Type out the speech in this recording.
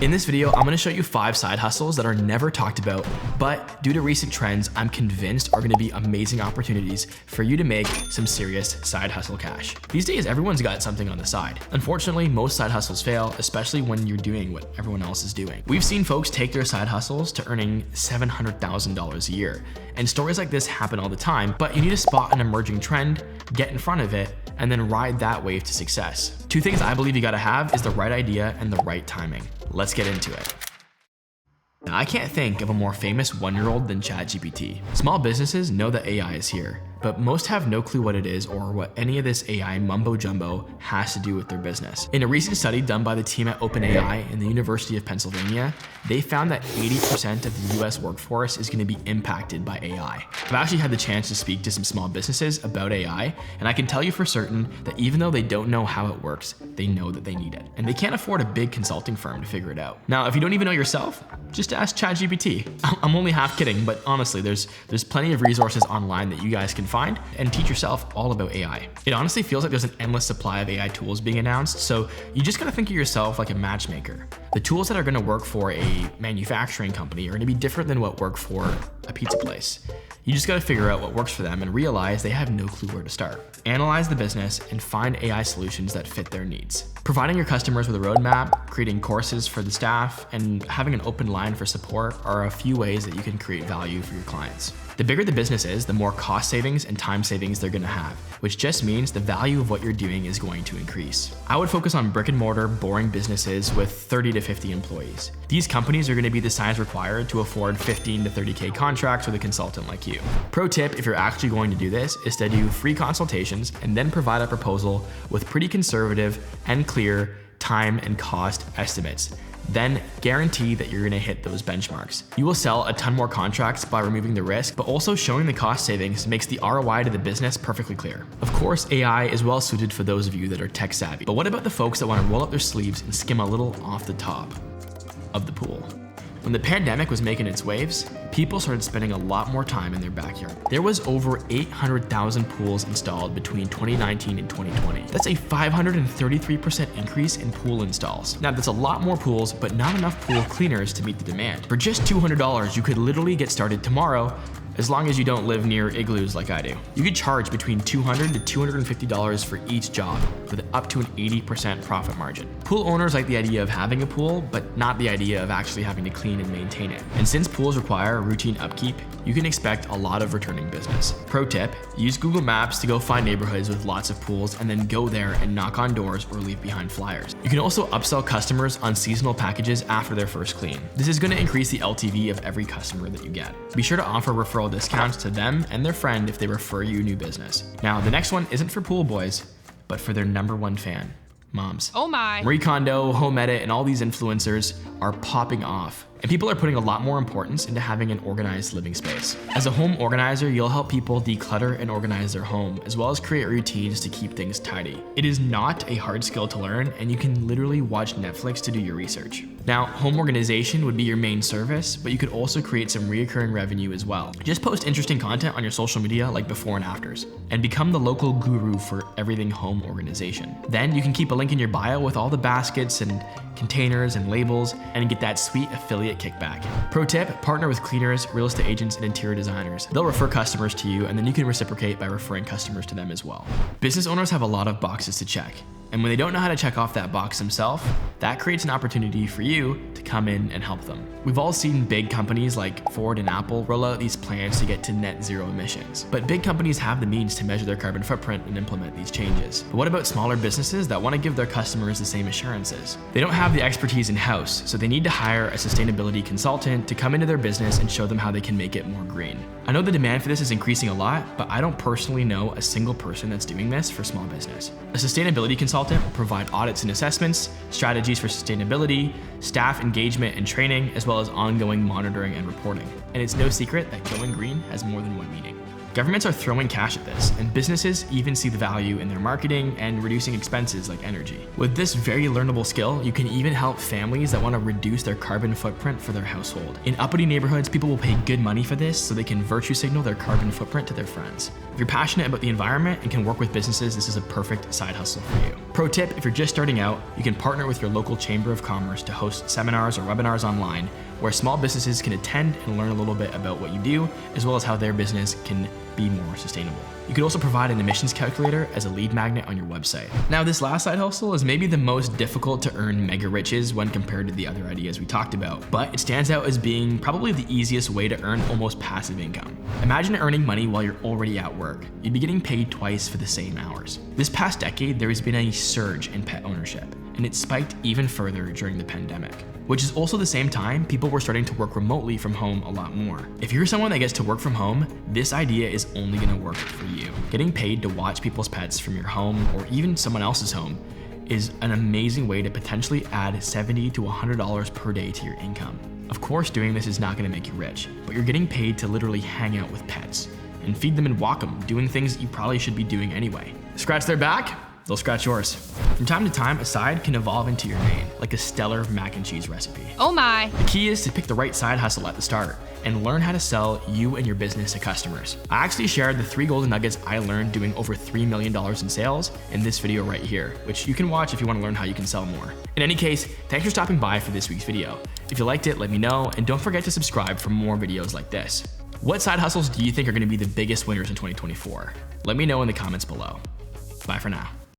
In this video, I'm gonna show you 5 side hustles that are never talked about, but due to recent trends, I'm convinced are gonna be amazing opportunities for you to make some serious side hustle cash. These days, everyone's got something on the side. Unfortunately, most side hustles fail, especially when you're doing what everyone else is doing. We've seen folks take their side hustles to earning $700,000 a year. And stories like this happen all the time, but you need to spot an emerging trend, get in front of it, and then ride that wave to success. 2 things I believe you gotta have is the right idea and the right timing. Let's get into it. Now, I can't think of a more famous 1-year-old than ChatGPT. Small businesses know that AI is here, but most have no clue what it is or what any of this AI mumbo jumbo has to do with their business. In a recent study done by the team at OpenAI in the University of Pennsylvania, they found that 80% of the US workforce is going to be impacted by AI. I've actually had the chance to speak to some small businesses about AI, and I can tell you for certain that even though they don't know how it works, they know that they need it. And they can't afford a big consulting firm to figure it out. Now, if you don't even know yourself, just ask ChatGPT. I'm only half kidding, but honestly, there's plenty of resources online that you guys can find and teach yourself all about AI. It honestly feels like there's an endless supply of AI tools being announced, so you just gotta think of yourself like a matchmaker. The tools that are gonna work for a manufacturing company are gonna be different than what work for a pizza place. You just gotta figure out what works for them and realize they have no clue where to start. Analyze the business and find AI solutions that fit their needs. Providing your customers with a roadmap, creating courses for the staff, and having an open line for support are a few ways that you can create value for your clients. The bigger the business is, the more cost savings and time savings they're gonna have, which just means the value of what you're doing is going to increase. I would focus on brick and mortar, boring businesses with 30 to 50 employees. These companies are gonna be the size required to afford 15 to 30K contracts with a consultant like you. Pro tip, if you're actually going to do this, is to do free consultations and then provide a proposal with pretty conservative and clear time and cost estimates. Then guarantee that you're gonna hit those benchmarks. You will sell a ton more contracts by removing the risk, but also showing the cost savings makes the ROI to the business perfectly clear. Of course, AI is well suited for those of you that are tech savvy, but what about the folks that wanna roll up their sleeves and skim a little off the top of the pool? When the pandemic was making its waves, people started spending a lot more time in their backyard. There was over 800,000 pools installed between 2019 and 2020. That's a 533% increase in pool installs. Now, that's a lot more pools, but not enough pool cleaners to meet the demand. For just $200, you could literally get started tomorrow, as long as you don't live near igloos like I do. You could charge between $200 to $250 for each job with up to an 80% profit margin. Pool owners like the idea of having a pool, but not the idea of actually having to clean and maintain it. And since pools require routine upkeep, you can expect a lot of returning business. Pro tip, use Google Maps to go find neighborhoods with lots of pools and then go there and knock on doors or leave behind flyers. You can also upsell customers on seasonal packages after their first clean. This is gonna increase the LTV of every customer that you get. Be sure to offer referral discounts to them and their friend if they refer you new business. Now, the next one isn't for pool boys, but for their #1 fan, moms. Oh my. Marie Kondo, Home Edit, and all these influencers are popping off. And people are putting a lot more importance into having an organized living space. As a home organizer, you'll help people declutter and organize their home, as well as create routines to keep things tidy. It is not a hard skill to learn, and you can literally watch Netflix to do your research. Now, home organization would be your main service, but you could also create some recurring revenue as well. Just post interesting content on your social media like before and afters, and become the local guru for everything home organization. Then you can keep a link in your bio with all the baskets and containers and labels and get that sweet affiliate kickback. Pro tip, partner with cleaners, real estate agents, and interior designers. They'll refer customers to you, and then you can reciprocate by referring customers to them as well. Business owners have a lot of boxes to check. And when they don't know how to check off that box themselves, that creates an opportunity for you to come in and help them. We've all seen big companies like Ford and Apple roll out these plans to get to net zero emissions. But big companies have the means to measure their carbon footprint and implement these changes. But what about smaller businesses that want to give their customers the same assurances? They don't have the expertise in-house, so they need to hire a sustainability consultant to come into their business and show them how they can make it more green. I know the demand for this is increasing a lot, but I don't personally know a single person that's doing this for small business. A sustainability consultant will provide audits and assessments, strategies for sustainability, staff engagement and training, as well as ongoing monitoring and reporting. And it's no secret that going green has more than one meaning. Governments are throwing cash at this, and businesses even see the value in their marketing and reducing expenses like energy. With this very learnable skill, you can even help families that want to reduce their carbon footprint for their household. In uppity neighborhoods, people will pay good money for this so they can virtue signal their carbon footprint to their friends. If you're passionate about the environment and can work with businesses, this is a perfect side hustle for you. Pro tip, if you're just starting out, you can partner with your local chamber of commerce to host seminars or webinars online where small businesses can attend and learn a little bit about what you do, as well as how their business can be more sustainable. You could also provide an emissions calculator as a lead magnet on your website. Now, this last side hustle is maybe the most difficult to earn mega riches when compared to the other ideas we talked about, but it stands out as being probably the easiest way to earn almost passive income. Imagine earning money while you're already at work. You'd be getting paid twice for the same hours. This past decade, there has been a surge in pet ownership, and it spiked even further during the pandemic, which is also the same time people were starting to work remotely from home a lot more. If you're someone that gets to work from home, this idea is only gonna work for you. Getting paid to watch people's pets from your home or even someone else's home is an amazing way to potentially add $70 to $100 per day to your income. Of course, doing this is not gonna make you rich, but you're getting paid to literally hang out with pets and feed them and walk them, doing things that you probably should be doing anyway. Scratch their back, they'll scratch yours. From time to time, a side can evolve into your name, like a stellar mac and cheese recipe. Oh my. The key is to pick the right side hustle at the start and learn how to sell you and your business to customers. I actually shared the 3 golden nuggets I learned doing over $3 million in sales in this video right here, which you can watch if you want to learn how you can sell more. In any case, thanks for stopping by for this week's video. If you liked it, let me know, and don't forget to subscribe for more videos like this. What side hustles do you think are going to be the biggest winners in 2024? Let me know in the comments below. Bye for now.